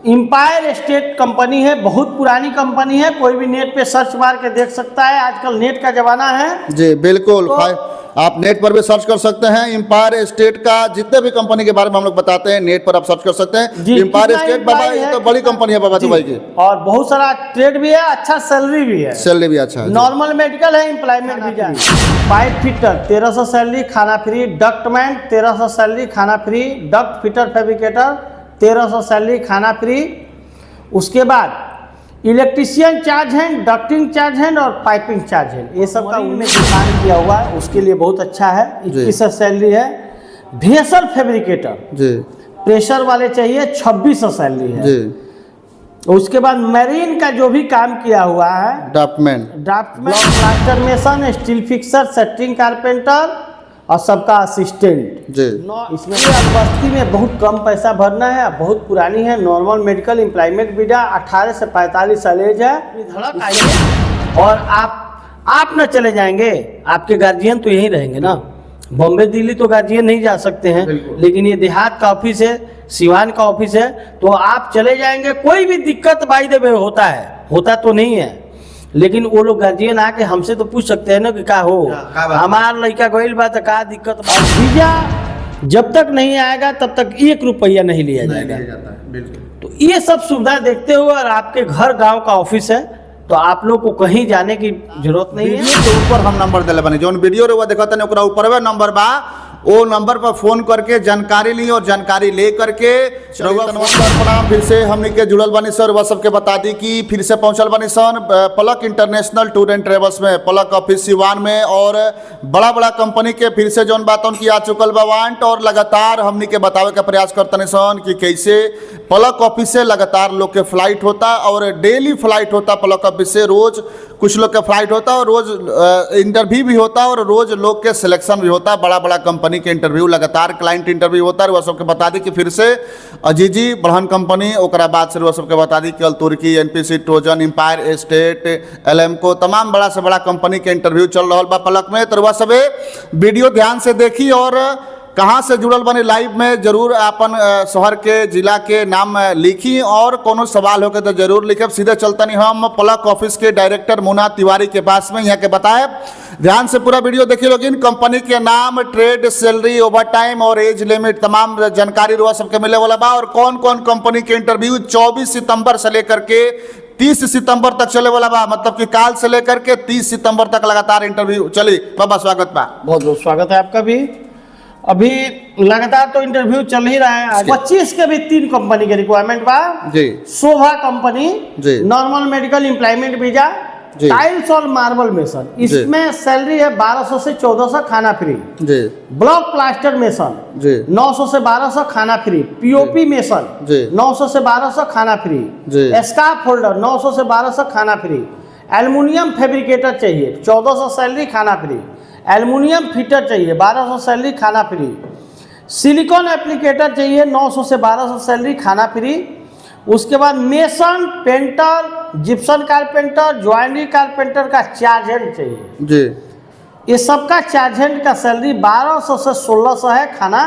Empire state company है, बहुत पुरानी कंपनी है, कोई भी नेट पे सर्च मार के देख सकता है, आजकल नेट का जमाना है जी बिल्कुल। तो आप नेट पर भी सर्च कर सकते हैं एम्पायर स्टेट का, जितने भी कंपनी के बारे में हम लोग बताते हैं नेट पर आप सर्च कर सकते हैं। जी, एम्पायर कितना स्टेट बाबा एम्प्लॉय ये है, तो बड़ी कंपनी है बाबा दुबई की, और बहुत सारा ट्रेड भी है, अच्छा सैलरी भी है, सैलरी भी अच्छा है। नॉर्मल मेडिकल है, एम्प्लॉयमेंट वीजा है। पाइप फिटर 1300 सैलरी खाना फ्री, डक्टमैन 1300 सैलरी खाना free, duct fitter fabricator 1300 salary खाना फ्री। उसके बाद इलेक्ट्रीशियन चार्ज है, डक्टिंग चार्ज है और पाइपिंग चार्ज है, ये सब का उनमें डिफाइन किया हुआ है, उसके लिए बहुत अच्छा है। 2100 सैलरी है। भेसल फैब्रिकेटर जी, प्रेशर वाले चाहिए 2600 सैलरी है जी। उसके बाद मैरीन का जो भी काम किया हुआ है, draftsman, plaster mason, steel fixer, shuttering carpenter और सबका असिस्टेंट जी। इसमें बस्ती में बहुत कम पैसा भरना है, बहुत पुरानी है, नॉर्मल मेडिकल एम्प्लॉयमेंट वीजा 18 से 45 साल एज है। धड़क आइए और आप न चले जाएंगे, आपके गार्जियन तो यहीं रहेंगे ना, बॉम्बे दिल्ली तो गार्जियन नहीं जा सकते हैं, लेकिन ये देहात का ऑफिस है, सिवान का ऑफिस है, तो आप चले जाएंगे। कोई भी दिक्कत बाय द वे होता है, होता तो नहीं है, लेकिन वो लोग गार्जियन आके हमसे तो पूछ सकते हैं ना कि क्या हो, हमार लड़का गइल बा तो का दिक्कत बा। वीजा जब तक नहीं आएगा तब तक 1 रुपया नहीं लिया जाएगा। तो ये सब सुविधा देखते हुए, और आपके घर गांव का ऑफिस है, तो आप लोग को कहीं जाने की जरूरत नहीं है। वीडियो के ऊपर हम नंबर दिले बने, जोन वीडियो रे वो देखत ने ओकरा ऊपर नंबर बा, वो नंबर पर फोन करके जानकारी ली और जानकारी ले करके। नमस्कार प्रणाम, फिर से हमने के जुड़ल बानी सर, वह सबके बता दी कि फिर से पहुंचल बानी सन पलक इंटरनेशनल टूर एंड ट्रेवल्स में, पलक ऑफिस सिवान में, और बड़ा बड़ा कंपनी के फिर से जौन बात उनकी आ चुकल बा वांट, और लगातार हमने के बतावे का प्रयास करते सन कि कैसे पलक ऑफिस से लगातार लोग के फ्लाइट होता, और डेली फ्लाइट होता पलक ऑफिस से, रोज कुछ लोग का फ्लाइट होता और रोज इंटरव्यू भी होता, और रोज लोग के सिलेक्शन भी होता, बड़ा बड़ा कंपनी के इंटरव्यू, लगातार क्लाइंट इंटरव्यू होता है। वह सबके बता दी कि फिर से अजीजी बढ़न कंपनी, ओकरा बाद से वह सबके बता दी कि तुर्की, एनपीसी, ट्रोजन, एम्पायर स्टेट, एलएमको, तमाम बड़ा से बड़ा कंपनी के इंटरव्यू चल रहा बा पलक में। तो वह सब वीडियो ध्यान से देखी, और कहाँ से जुड़ल बने लाइव में जरूर अपन शहर के जिला के नाम लिखी, और कोनो सवाल हो के तो जरूर लिखे। सीधे चलता नहीं हम पलक ऑफिस के डायरेक्टर मुन्ना तिवारी के पास में, यहाँ के बताए ध्यान से पूरा वीडियो देखिए लोग। इन कंपनी के नाम, ट्रेड, सैलरी, ओवर टाइम और एज लिमिट, तमाम जानकारी रुआ सबके मिले वाला बा, और कौन कौन कंपनी के इंटरव्यू 24 सितंबर से लेकर के 30 सितंबर तक चले वाला बा, मतलब कि काल से लेकर के 30 सितंबर तक लगातार इंटरव्यू चली। बाबा स्वागत बा, बहुत बहुत स्वागत है आपका भी। अभी लगातार तो इंटरव्यू चल ही रहा है। 25 के भी 3 कंपनी के रिक्वायरमेंट बा जी। शोभा कंपनी, जी। Normal medical employment visa, tiles और मार्बल मेसन, इसमें सैलरी है 1200 से 1400 खाना फ्री। जी। ब्लॉक प्लास्टर मेसन जी 900 से 1200 खाना फ्री। पीओपी मेसन जी 900 से 1200 खाना फ्री। जी। स्कार्फ होल्डर 900 से 1200 खाना फ्री। एल्युमिनियम फैब्रिकेटर चाहिए 1400 सैलरी खाना फ्री। एल्युमिनियम फिटर चाहिए 1200 सैलरी खाना फ्री। सिलिकॉन एप्लीकेटर चाहिए 900 से 1200 सैलरी खाना फ्री। उसके बाद mason, painter, Gipson carpenter, joinery carpenter का चार्ज हैंड चाहिए जी। ये सबका चार्ज हैंड का सैलरी 1200 से 1600 है, खाना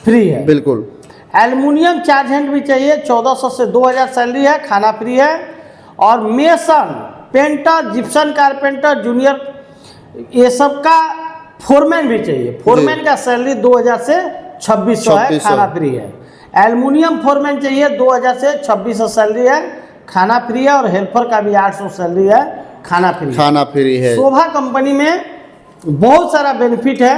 फ्री है। बिल्कुल। एल्युमिनियम चार्ज हैंड भी चाहिए 1400 से 2000 सैलरी है, खाना फ्री है। और mason, painter, Gipson carpenter, junior, ये सब का फोरमैन भी चाहिए। फोरमैन का सैलरी 2000 से 2600 है, खाना फ्री है। एल्युमिनियम फोरमैन चाहिए 2000 से 2600 सैलरी है, खाना फ्री है। और हेल्पर का भी 800 सैलरी है, खाना फ्री है। शोभा कंपनी में बहुत सारा बेनिफिट है।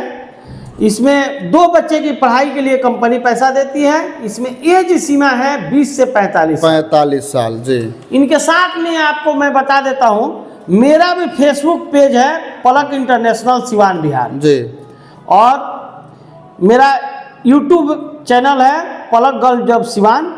इसमें 2 बच्चे की पढ़ाई के लिए कंपनी पैसा देती है। इसमें एज सीमा है 20 से 45 साल। जी। इनके साथ में आपको मैं बता देता हूँ, मेरा भी फेसबुक पेज है पलक इंटरनेशनल सिवान बिहार जी, और मेरा यूट्यूब चैनल है पलक गर्ल जॉब सिवान,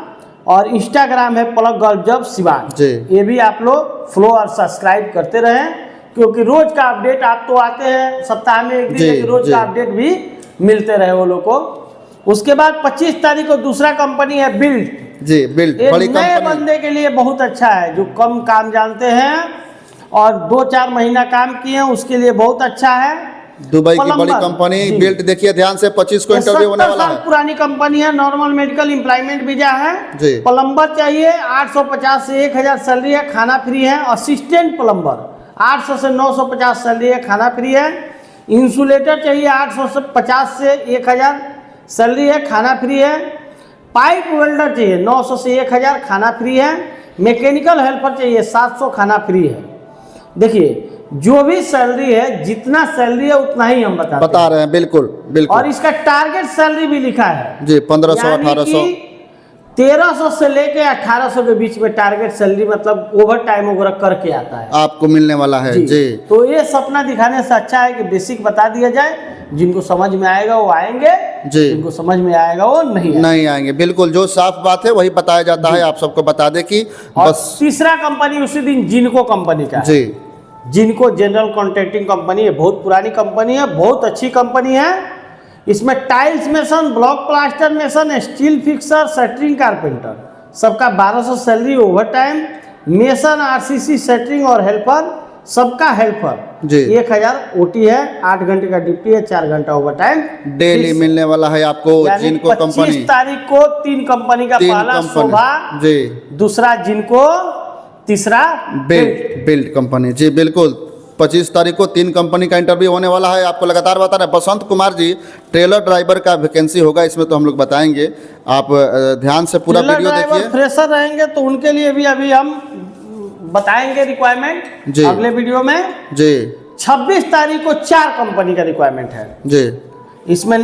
और इंस्टाग्राम है पलक गर्ल जॉब सिवान जी। ये भी आप लोग फॉलो और सब्सक्राइब करते रहें, क्योंकि रोज का अपडेट आप तो आते हैं, सप्ताह में एक दिन रोज का अपडेट भी मिलते रहे वो लोग को। उसके बाद 25 तारीख को दूसरा कंपनी है बिल्ट जी। बिल्ट बड़ी कंपनी, नए बंदे के लिए बहुत अच्छा है, जो कम काम जानते हैं और 2-4 महीना काम किए हैं, उसके लिए बहुत अच्छा है। दुबई की बड़ी प्लम्बर, कंपनी, जी। बेल्ट देखिए ध्यान से, 25 को इंटरव्यू होने 70 वाला साल है। पुरानी कंपनी है, नॉर्मल मेडिकल एम्प्लॉयमेंट वीजा है। जी। प्लम्बर चाहिए 850 से 1000 सैलरी है, खाना फ्री है। असिस्टेंट प्लम्बर 800 से 950 सैलरी है, खाना फ्री है। इंसुलेटर चाहिए 850 से 1000 सैलरी है, खाना फ्री है। पाइप वेल्डर चाहिए 900 से 1000, खाना फ्री है। मैकेनिकल हेल्पर चाहिए 700, खाना फ्री है। देखिए जो भी सैलरी है, जितना सैलरी है उतना ही हम बता रहे हैं, बिल्कुल और बिल्कुल इसका टारगेट सैलरी भी लिखा है जी। 1500 1800 1300 से लेके 1800 के बीच में टारगेट सैलरी, मतलब ओवर टाइम वगैरह करके आता है आपको मिलने वाला है जी। तो ये सपना दिखाने से अच्छा है कि बेसिक बता दिया जाए। जिनको समझ में आएगा वो आएंगे जी। जिनको समझ में आएगा वो नहीं आएंगे। बिल्कुल, जो साफ बात है वही बताया जाता है। आप सबको बता दें कि और बस। तीसरा कंपनी उसी दिन जिनको कंपनी का है। जी जिनको जनरल कॉन्ट्रैक्टिंग कंपनी है, बहुत पुरानी कंपनी है, बहुत अच्छी कंपनी है। इसमें tiles mason, block plaster mason, steel fixer, shuttering carpenter सबका 1200 salary, over time. Mason, RCC, shuttering और हेल्पर सबका हेल्पर जी। 1000 ओटी है, 8 घंटे का ड्यूटी है, 4 घंटा ओवर टाइम डेली मिलने वाला है आपको। जिनको 25 कंपनी तारीख को 3 कंपनी का पहला शोभा, जी, दूसरा जिनको, तीसरा बिल्ट कंपनी जी। बिल्कुल 25 तारीख को 3 कंपनी का इंटरव्यू होने वाला है। आपको लगातार बता रहे हैं। बसंत कुमार जी, ट्रेलर ड्राइवर का वैकेंसी होगा, इसमें तो हम लोग बताएंगे। आप ध्यान से पूरा वीडियो देखिए। फ्रेशर रहेंगे तो उनके लिए भी अभी हम बताएंगे रिक्वायरमेंट अगले वीडियो में जी। 26 तारीख को 4 कंपनी का रिक्वायरमेंट है जी। इसमें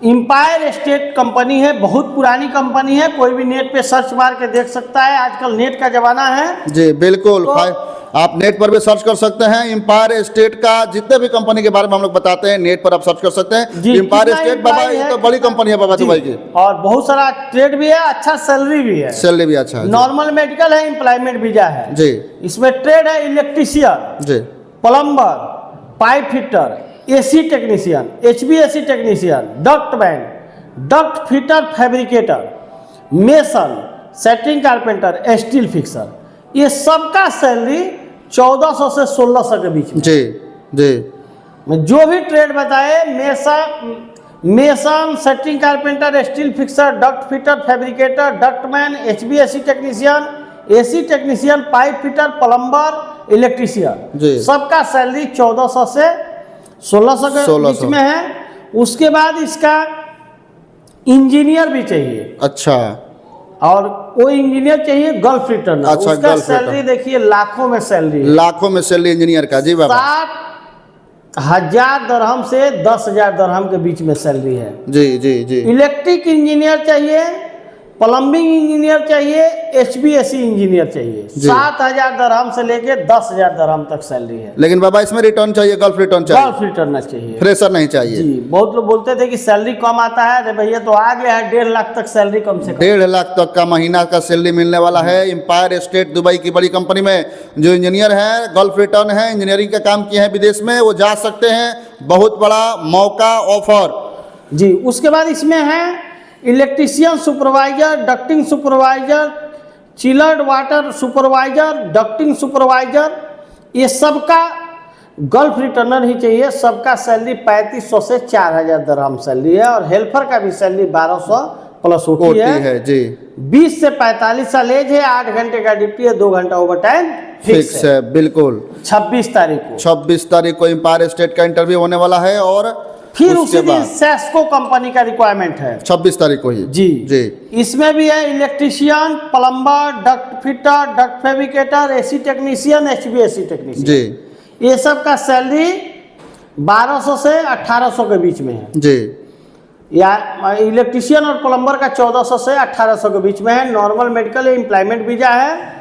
एम्पायर स्टेट कंपनी है, बहुत पुरानी कंपनी है। कोई भी नेट पे सर्च मार के देख सकता है, आजकल नेट का जमाना है जी। बिल्कुल तो आप नेट पर भी सर्च कर सकते हैं। एम्पायर स्टेट का जितने भी कंपनी के बारे में हम लोग बताते हैं, नेट पर आप सर्च कर सकते हैं। एम्पायर कितना स्टेट बाबा, ये तो बड़ी कंपनी है बाबा दुबई की, और बहुत सारा ट्रेड भी है, अच्छा सैलरी भी है, सैलरी भी अच्छा है। नॉर्मल मेडिकल है, एम्प्लॉयमेंट वीजा है जी। इसमें ट्रेड है इलेक्ट्रीशियन, जी। Plumber, pipe fitter, AC technician, HVAC technician, duct man, duct fitter, fabricator, mason, shuttering carpenter, steel fixer, ये सबका सैलरी 1400 से 1600 के बीच में। जी। जी। मैं जो भी ट्रेड बताए, mason, shuttering carpenter, steel fixer, duct fitter, fabricator, duct man, HVAC technician, AC technician, pipe fitter, plumber, electrician, सबका सैलरी 1400 से 1600 के बीच में है। उसके बाद इसका इंजीनियर भी चाहिए। अच्छा। और वो इंजीनियर चाहिए गल्फ रिटर्नर। अच्छा, उसका सैलरी देखिए लाखों में सैलरी है, लाखों में सैलरी इंजीनियर का जी बाबा। 7,000 दरहम से 10,000 दरहम के बीच में सैलरी है। जी जी जी। इलेक्ट्रिक इंजीनियर चाहिए, प्लम्बिंग इंजीनियर चाहिए, एचवीएसी इंजीनियर चाहिए। 7,000 दरहम से लेके 10,000 दरहम तक सैलरी है। लेकिन बाबा इसमें रिटर्न चाहिए, गल्फ रिटर्न चाहिए, गल्फ रिटर्न चाहिए, फ्रेशर नहीं चाहिए जी। बहुत लोग बोलते थे कि सैलरी कम आता है, अरे भैया तो आ गया है 1.5 लाख तक सैलरी, कम से कम 1.5 लाख तक का महीना का सैलरी मिलने वाला है। एम्पायर स्टेट दुबई की बड़ी कंपनी में जो इंजीनियर है, गल्फ रिटर्न है, इंजीनियरिंग का काम किए हैं विदेश में, वो जा सकते हैं। बहुत बड़ा मौका, ऑफर जी। उसके बाद इसमें है electrician supervisor, ducting supervisor, chilled water supervisor, ducting supervisor, ये सबका गल्फ रिटर्नर ही चाहिए। सबका सैलरी 3500 से 4000 दरहम सैलरी है। और हेल्पर का भी सैलरी 1200 प्लस ओटी है जी। 20 से 45 साल एज है, 8 घंटे का ड्यूटी है, 2 घंटा ओवर टाइम फिक्स है। बिल्कुल 26 तारीख को एम्पायर स्टेट का इंटरव्यू होने वाला है। और फिर उसी दिन सेस्को कंपनी का रिक्वायरमेंट है 26 तारीख को ही जी जी। इसमें भी है electrician, plumber, duct fitter, duct fabricator, AC technician, HVAC technician जी। ये सब का सैलरी 1200 से 1800 के बीच में है जी। या इलेक्ट्रीशियन और प्लम्बर का 1400 से 1800 के बीच में है। नॉर्मल मेडिकल एम्प्लॉयमेंट वीजा है।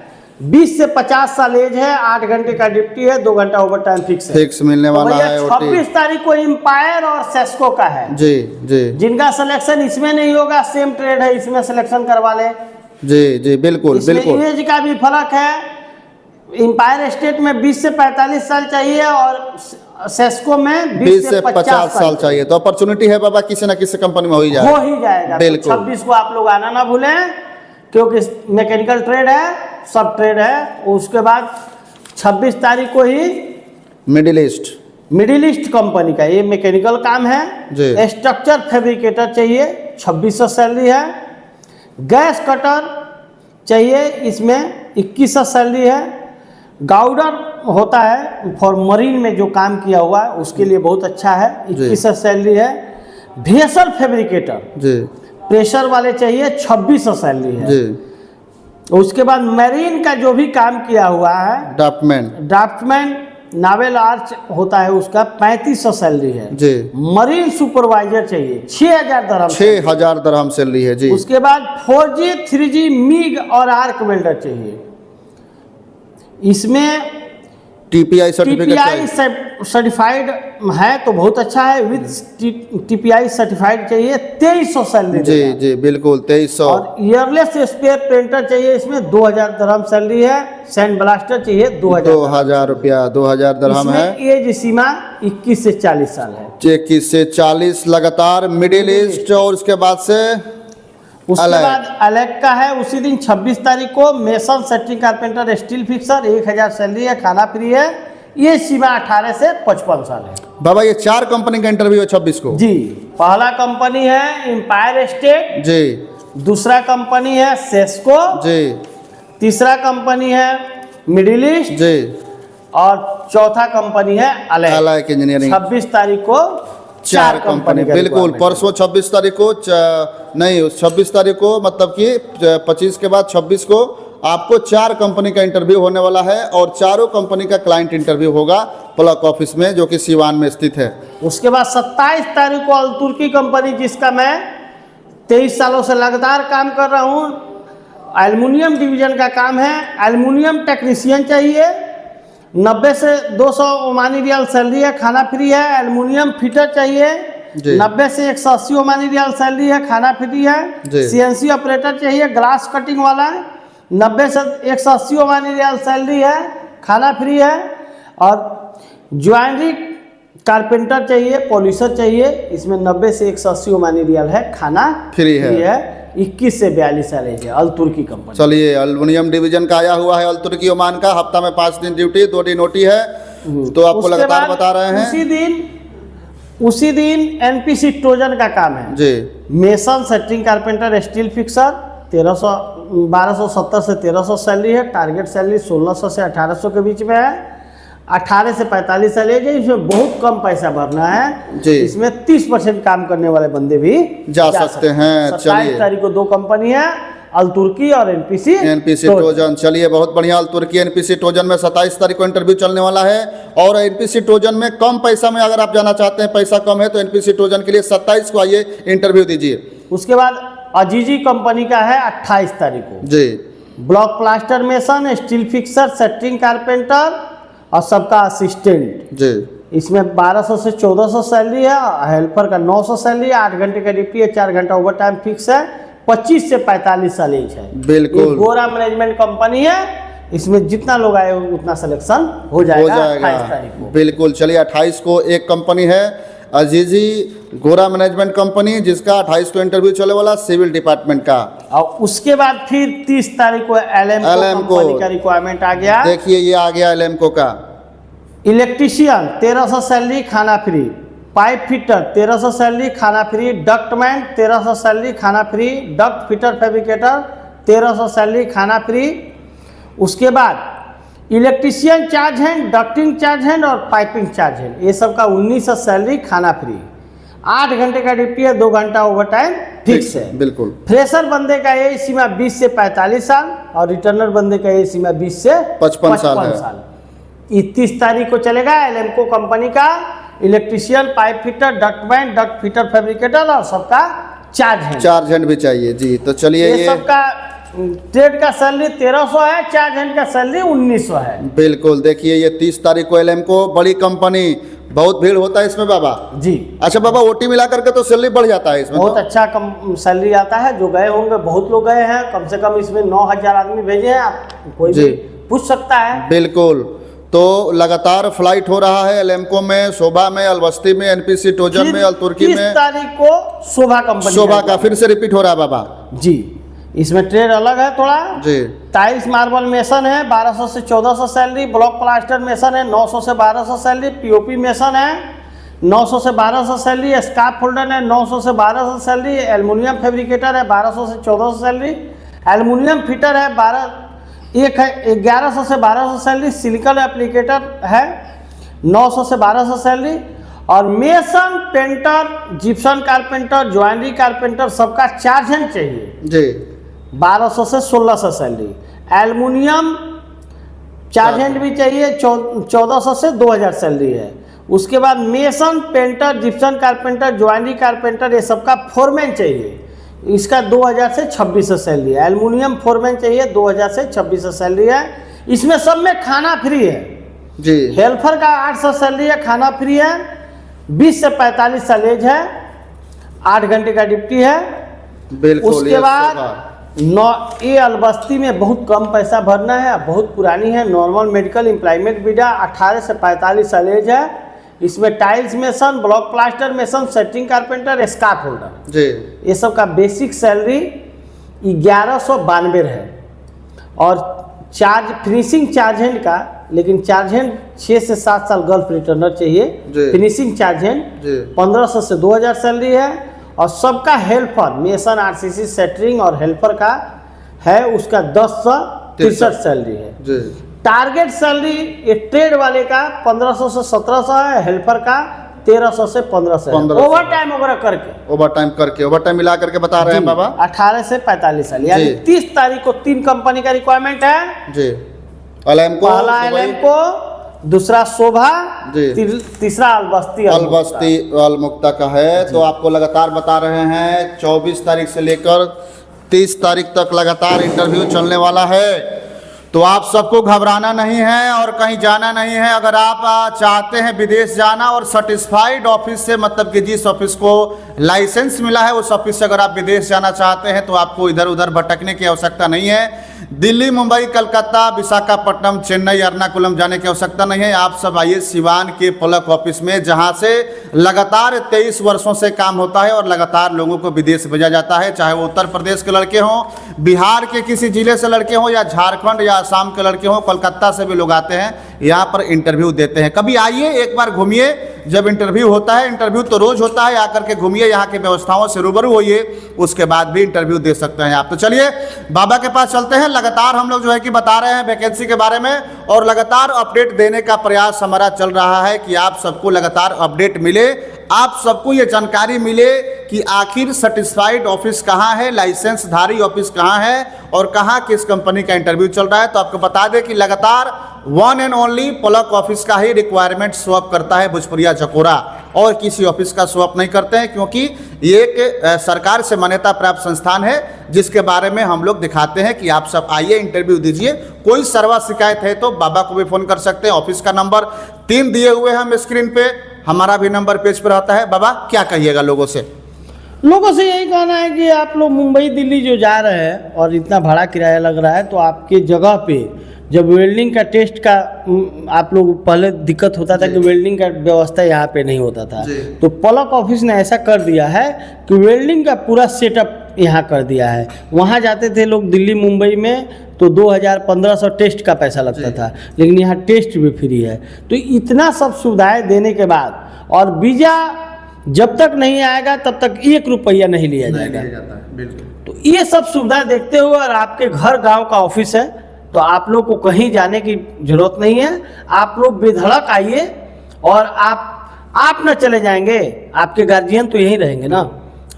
20 से 50 साल एज है, 8 घंटे का ड्यूटी है, 2 घंटा ओवर टाइम फिक्स मिलने वाला है। 26 तारीख को एम्पायर और सेस्को का है जी जी। जिनका सिलेक्शन इसमें नहीं होगा, सेम ट्रेड है, इसमें सिलेक्शन करवा ले जी जी। बिल्कुल बिल्कुल। एज का भी फर्क है। एम्पायर स्टेट में 20 से 45 साल चाहिए और सेस्को में 20 से 50 साल चाहिए। तो अपॉर्चुनिटी है बाबा, किसी ना किसी कंपनी में हो ही जाएगा। बिल्कुल। 26 को आप लोग आना ना भूलें, क्योंकि मैकेनिकल ट्रेड है, सब ट्रेड है। उसके बाद 26 तारीख को ही मिडिल ईस्ट कंपनी का, ये मैकेनिकल काम है। जी। स्ट्रक्चर फैब्रिकेटर चाहिए, 2600 सैलरी है। गैस कटर चाहिए, इसमें 2100 सैलरी है। गाउडर होता है फॉर मरीन में जो काम किया हुआ है उसके लिए बहुत अच्छा है, 2100 सैलरी है। भेसल फैब्रिकेटर जी प्रेशर वाले चाहिए, 2600 सैलरी है। जी। उसके बाद मैरीन का जो भी काम किया हुआ है, ड्राफ्टमैन नावेल आर्च होता है उसका 3500 सैलरी है जी। मरीन सुपरवाइजर चाहिए, 6000 दरहम। 6000 दरहम सैलरी है जी। उसके बाद 4G 3G मिग और आर्क वेल्डर चाहिए। इसमें टीपीआई सर्टिफिकेट टीपीआई सर्टिफाइड है तो बहुत अच्छा है, विद टीपीआई सर्टिफाइड चाहिए, 2300 सैलरी जी जी बिल्कुल 2300। और ईयरलेस स्पेयर प्रिंटर चाहिए, इसमें 2000 दरहम सैलरी है। सैंड ब्लास्टर चाहिए 2000 रुपया, 2000 दरहम है। एज सीमा 21 से 40 साल है। 21 से 40 लगातार मिडिल ईस्ट। और उसके बाद से उसके बाद अलग का है, उसी दिन 26 तारीख को mason shuttering carpenter steel fixer 1000 salary है, खाना फ्री है। ये सीमा 18 से 55 साल है। बाबा ये 4 कंपनी का इंटरव्यू है 26 को जी। पहला कंपनी है एम्पायर स्टेट जी। दूसरा कंपनी है सेस्को जी। तीसरा कंपनी है मिडिल ईस्ट जी। और चौथा कंपनी है अलग इंजीनियरिंग। 26 तारीख को 4 कंपनी का बिल्कुल requirement परसों 26 तारीख को नहीं 26 तारीख को मतलब कि 25 के बाद 26 को आपको 4 कंपनी का इंटरव्यू होने वाला है। और चारों कंपनी का क्लाइंट इंटरव्यू होगा प्लक ऑफिस में जो कि सिवान में स्थित है। उसके बाद 27 तारीख को अल तुर्की कंपनी, जिसका मैं 23 सालों से लगातार काम कर रहा हूँ, एल्युमिनियम डिवीजन का काम है। एल्युमिनियम टेक्नीशियन चाहिए, 90 से 200 ओमानी रियाल सैलरी है, खाना फ्री है। एल्युमिनियम फिटर चाहिए, 90 से 180 ओमानी रियाल सैलरी है, खाना फ्री है। CNC ऑपरेटर चाहिए, ग्लास कटिंग वाला, 90 से 180 ओमानी रियाल सैलरी है, खाना फ्री है। और ज्वाइनरी कारपेंटर चाहिए, पॉलिशर चाहिए, इसमें 90 से 180 ओमानी रियाल है, खाना फ्री है। 21 से 42 साल है, अल तुर्की कंपनी। चलिए एल्युमिनियम डिवीजन का आया हुआ है अल तुर्की ओमान का। हफ्ता में 5 दिन ड्यूटी, 2 दिन ओटी है, तो आपको लगातार बता रहे हैं। उसी दिन NPC ट्रोजन का काम है जी। Mason shuttering carpenter steel fixer 1270 से 1300 सैलरी है। टारगेट सैलरी 1600 से 1800 के बीच में है। 18 से 45 साल एज है। इसमें बहुत कम पैसा भरना है जी। इसमें 30% काम करने वाले बंदे भी जा सकते हैं। 27 तारीख को 2 कंपनी है, अल तुर्की और NPC ट्रोजन। चलिए बहुत बढ़िया। अल तुर्की NPC ट्रोजन में 27 तारीख को इंटरव्यू चलने वाला है। और NPC ट्रोजन में कम पैसा में अगर आप जाना चाहते हैं, पैसा कम है, तो NPC ट्रोजन के लिए 27 को आइए, इंटरव्यू दीजिए। उसके बाद अजीजी कंपनी का है 28 तारीख को जी। Block plaster mason, steel fixer, shuttering carpenter और सबका असिस्टेंट जी। इसमें 1200 से 1400 सैलरी है। हेल्पर का 900 सैलरी है, 8 घंटे का ड्यूटी है, 4 घंटा ओवर टाइम फिक्स है। 25 से 45 साल एज है। बिल्कुल। गोरा मैनेजमेंट कंपनी है, इसमें जितना लोग आए उतना सिलेक्शन हो जाएगा 28 तारीख को। बिल्कुल। चलिए 28 को एक कंपनी है अजीजी गोरा मैनेजमेंट कंपनी, जिसका 28 को इंटरव्यू चले वाला सिविल डिपार्टमेंट का। और उसके बाद फिर 30 तारीख को एलएमको कंपनी का रिक्वायरमेंट आ गया। देखिए ये आ गया एलएमको का। इलेक्ट्रीशियन 1300 सैलरी, खाना फ्री। पाइप फिटर 1300 सैलरी, खाना फ्री। डक्टमैन 1300 सैलरी, खाना free. Duct fitter fabricator 1300 salary, खाना फ्री। उसके बाद electrician charge hand, ducting charge hand और पाइपिंग चार्ज हैंड, ये सब का 1900 सैलरी, खाना फ्री। 8 घंटे का ड्यूटी है, 2 घंटा ओवर टाइम फिक्स है। बिल्कुल। फ्रेशर बंदे का एज सीमा 20 से 45 साल और रिटर्नर बंदे का एज सीमा 20 से 55 साल। 30 तारीख को चलेगा एलएमको कंपनी का electrician, pipe fitter, ductman, duct fitter fabricator और सबका चार्ज हैंड भी चाहिए जी। तो चलिए ये सबका ट्रेड का सैलरी 1300 है, चार्ज हैंड का सैलरी 1900 है। बिल्कुल। देखिए ये 30 तारीख को एलएमको, बड़ी कंपनी, बहुत भीड़ होता है इसमें बाबा जी। अच्छा बाबा ओटी मिला करके तो सैलरी बढ़ जाता है इसमें? बहुत अच्छा कम सैलरी आता है। जो गए होंगे बहुत लोग गए हैं, कम से कम इसमें 9000 आदमी भेजे हैं। आप कोई भी पूछ सकता है। बिल्कुल। तो लगातार फ्लाइट हो रहा है एलएमको में, शोभा में, अलवस्ती में, NPC ट्रोजन में, अल तुर्की में। 30 तारीख को शोभा कंपनी, शोभा का फिर से रिपीट हो रहा है बाबा जी। इसमें ट्रेड अलग है थोड़ा जी टाइल्स मार्बल मेसन है 1200 से 1400 सैलरी, ब्लॉक प्लास्टर मेसन है 900 से 1200 सैलरी, पीओपी मेसन है 900 से 1200 सैलरी, स्कार्फ फोल्डर है 900 से 1200 सैलरी, एल्युमिनियम फैब्रिकेटर है 1200 से 1400 सैलरी, एल्युमिनियम फिटर है 1100 से 1200 सैलरी, सिलिकॉन एप्लीकेटर है 900 से 1200 सैलरी, और mason, painter, Gipson carpenter, joinery carpenter सबका चार्ज हैंड चाहिए जी 1200 से 1600 सैलरी, एल्युमिनियम चार्ज हैंड भी चाहिए 1400 से 2000 सैलरी है। उसके बाद mason, painter, Gipson carpenter, joinery carpenter ये सबका फोरमैन चाहिए, इसका 2000 से 2600 सैलरी है। एल्युमिनियम फोरमैन चाहिए 2000 से 2600 सैलरी है। इसमें सब में खाना फ्री है जी हेल्पर का 800 सैलरी है, खाना फ्री है, 20 से 45 सैलेज है, 8 घंटे का ड्यूटी है। बिल्कुल। उसके ये बाद सब ये अलबस्ती में बहुत कम पैसा भरना है, बहुत पुरानी है, नॉर्मल मेडिकल एम्प्लॉयमेंट विदा 18 से 45 सैलेज है। इसमें tiles mason, block plaster mason, shuttering carpenter, scaffold holder जी ये सब का बेसिक सैलरी 1192 है, और चार्ज फिनिशिंग चार्ज हैंड का, लेकिन चार्ज हैंड 6 से 7 साल गल्फ रिटर्नर चाहिए। जी। फिनिशिंग चार्ज हैंड जी 1500 से 2000 सैलरी है, और सबका हेल्पर मेसन, आरसीसी, सेटरिंग और हेल्पर का है उसका 10 से 63 सैलरी है। जी टारगेट सैलरी एक ट्रेड वाले का 1500 से 1700 है, हेल्पर का 1300 से 1500 है। 1500 ओवर टाइम वगैरह करके ओवर टाइम मिला करके बता रहे हैं बाबा 18 से 45 साल, यानी जी। 30 तारीख को 3 कंपनी का रिक्वायरमेंट है। जी अलैम्को, पहला एलएमको, दूसरा शोभा, जी। तीसरा अलबस्ती अलबस्ती अलमुक्ता का है। तो आपको लगातार बता रहे हैं 24 तारीख से लेकर 30 तारीख तक लगातार इंटरव्यू चलने वाला है। तो आप सबको घबराना नहीं है और कहीं जाना नहीं है। अगर आप चाहते हैं विदेश जाना और सर्टिस्फाइड ऑफिस से, मतलब कि जिस ऑफिस को लाइसेंस मिला है उस ऑफिस से अगर आप विदेश जाना चाहते हैं तो आपको इधर उधर भटकने की आवश्यकता नहीं है। दिल्ली, मुंबई, कलकत्ता, विशाखापट्टनम, चेन्नई, एर्नाकुलम जाने की आवश्यकता नहीं है। आप सब आइए सिवान के पलक ऑफिस में, जहां से लगातार 23 वर्षों से काम होता है और लगातार लोगों को विदेश भेजा जाता है, चाहे वो उत्तर प्रदेश के लड़के हों, बिहार के किसी जिले से लड़के हों, या झारखंड या असम के लड़के हों, कोलकाता से भी लोग आते हैं यहाँ पर इंटरव्यू देते हैं। कभी आइए, एक बार घूमिए, जब इंटरव्यू होता है, इंटरव्यू तो रोज होता है, आकर के घूमिए, यहाँ की व्यवस्थाओं से रूबरू होइए, उसके बाद भी इंटरव्यू दे सकते हैं आप। तो चलिए बाबा के पास चलते हैं। लगातार हम लोग जो है कि बता रहे हैं वैकेंसी के बारे में, और लगातार अपडेट देने का प्रयास हमारा चल रहा है कि आप सबको लगातार अपडेट मिले, आप सबको ये जानकारी मिले कि आखिर सेटिस्फाइड ऑफिस कहाँ है, लाइसेंसधारी ऑफिस कहाँ है और कहाँ किस कंपनी का इंटरव्यू चल रहा है। तो आपको बता दें कि लगातार one and only Palak office का ही रिक्वायरमेंट शो अप करता है भोजपुरिया चकोरा, और किसी ऑफिस का शो अप नहीं करते हैं, क्योंकि ये एक सरकार से मान्यता प्राप्त संस्थान है जिसके बारे में हम लोग दिखाते हैं कि आप सब आइए, इंटरव्यू दीजिए। कोई सर्वा शिकायत है तो बाबा को भी फोन कर सकते हैं। ऑफिस का नंबर 3 दिए हुए हैं हम स्क्रीन पे, हमारा भी नंबर पेज पर आता है। बाबा क्या कहिएगा लोगों से? लोगों से यही कहना है कि आप लोग मुंबई दिल्ली जो जा रहे हैं और इतना भाड़ा किराया लग रहा है, तो आपके जगह पे जब वेल्डिंग का टेस्ट का आप लोग पहले दिक्कत होता था कि वेल्डिंग का व्यवस्था यहाँ पे नहीं होता था, तो पलक ऑफिस ने ऐसा कर दिया है कि वेल्डिंग का पूरा सेटअप यहाँ कर दिया है। वहाँ जाते थे लोग दिल्ली मुंबई में तो 2000-1500 टेस्ट का पैसा लगता था, लेकिन यहाँ टेस्ट भी फ्री है। तो इतना सब सुविधाएं देने के बाद, और वीज़ा जब तक नहीं आएगा तब तक 1 रुपया नहीं लिया जाएगा। तो ये सब सुविधा देखते हुए, और आपके घर गांव का ऑफिस है, तो आप लोग को कहीं जाने की जरूरत नहीं है। आप लोग बेधड़क आइए, और आप न चले जाएंगे, आपके गार्जियन तो यहीं रहेंगे ना।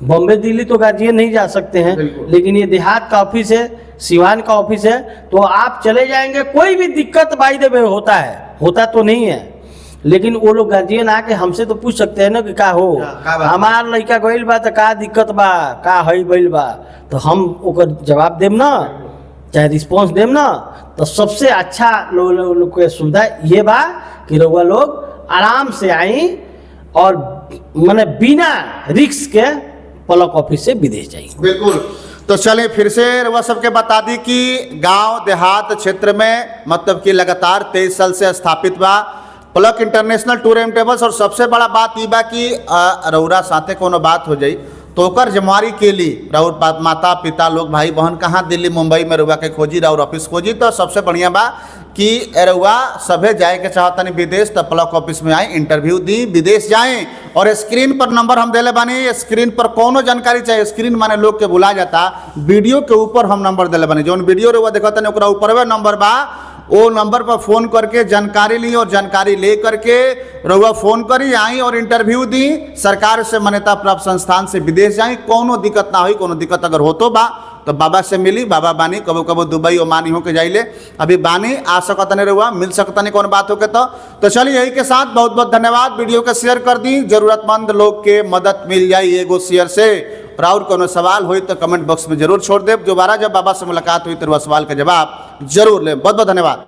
बॉम्बे दिल्ली तो गार्जियन नहीं जा सकते हैं, लेकिन ये देहात का ऑफिस है, सिवान का ऑफिस है, तो आप चले जाएंगे। कोई भी दिक्कत बाय द वे होता है, होता तो नहीं है, लेकिन वो लोग गार्जियन आके हमसे तो पूछ सकते हैं ना कि का हो, हमार लड़का गइल बा तो का दिक्कत बा, का हई गइल बा, तो हम ओकर जवाब देम ना, चाहे रिस्पॉन्स देम ना। तो सबसे अच्छा लोग के सुविधा ये बा कि रउआ लोग आराम से आई और माने बिना रिस्क के पलक ऑफिस से विदेश जाइए। बिल्कुल। तो चलें फिर से वह सबके बता दी कि गांव देहात क्षेत्र में मतलब कि लगातार 23 साल से स्थापित बा पलक इंटरनेशनल टूर एंड ट्रेवल्स। और सबसे बड़ा बात ये बा कि रउरा साथे कोनो बात हो जाई तो ओकर जमारी के लिए राउर माता पिता लोग भाई बहन कहाँ दिल्ली मुंबई में रुआ के खोजी राउर ऑफिस खोजी, तो सबसे बढ़िया बा कि रुआ सभे जाए के चाहतनी विदेश तो ब्लॉक ऑफिस में आए, इंटरव्यू दी, विदेश जाएं। और स्क्रीन पर नंबर हम देले बानी, स्क्रीन पर कोनो जानकारी चाहिए, स्क्रीन माने लोग के बुला जाता, वीडियो के ऊपर हम नंबर देले बानी, जौन वीडियो रुआ देखतनी ओकरा ऊपर नंबर बा, वो नंबर पर फोन करके जानकारी ली और जानकारी ले करके रउआ फोन करी आई और इंटरव्यू दी, सरकार से मान्यता प्राप्त संस्थान से विदेश जाई, कोनो दिक्कत ना हुई। कोनो दिक्कत अगर हो तो बा तो बाबा से मिली, बाबा बानी कबो कबो दुबई ओमानी होके जाइले, अभी बानी आ सकता नहीं रहुआ, मिल सकता नहीं कौन बात होके। तो चलिए यही के साथ बहुत बहुत धन्यवाद, वीडियो को शेयर कर दी, जरूरतमंद लोग के मदद मिल जाए एगो शेयर से। और कोनो सवाल हो तो कमेंट बॉक्स में जरूर छोड़ दे, दोबारा जब बाबा से मुलाकात हुई तो सवाल का जवाब जरूर ले। बहुत बहुत धन्यवाद।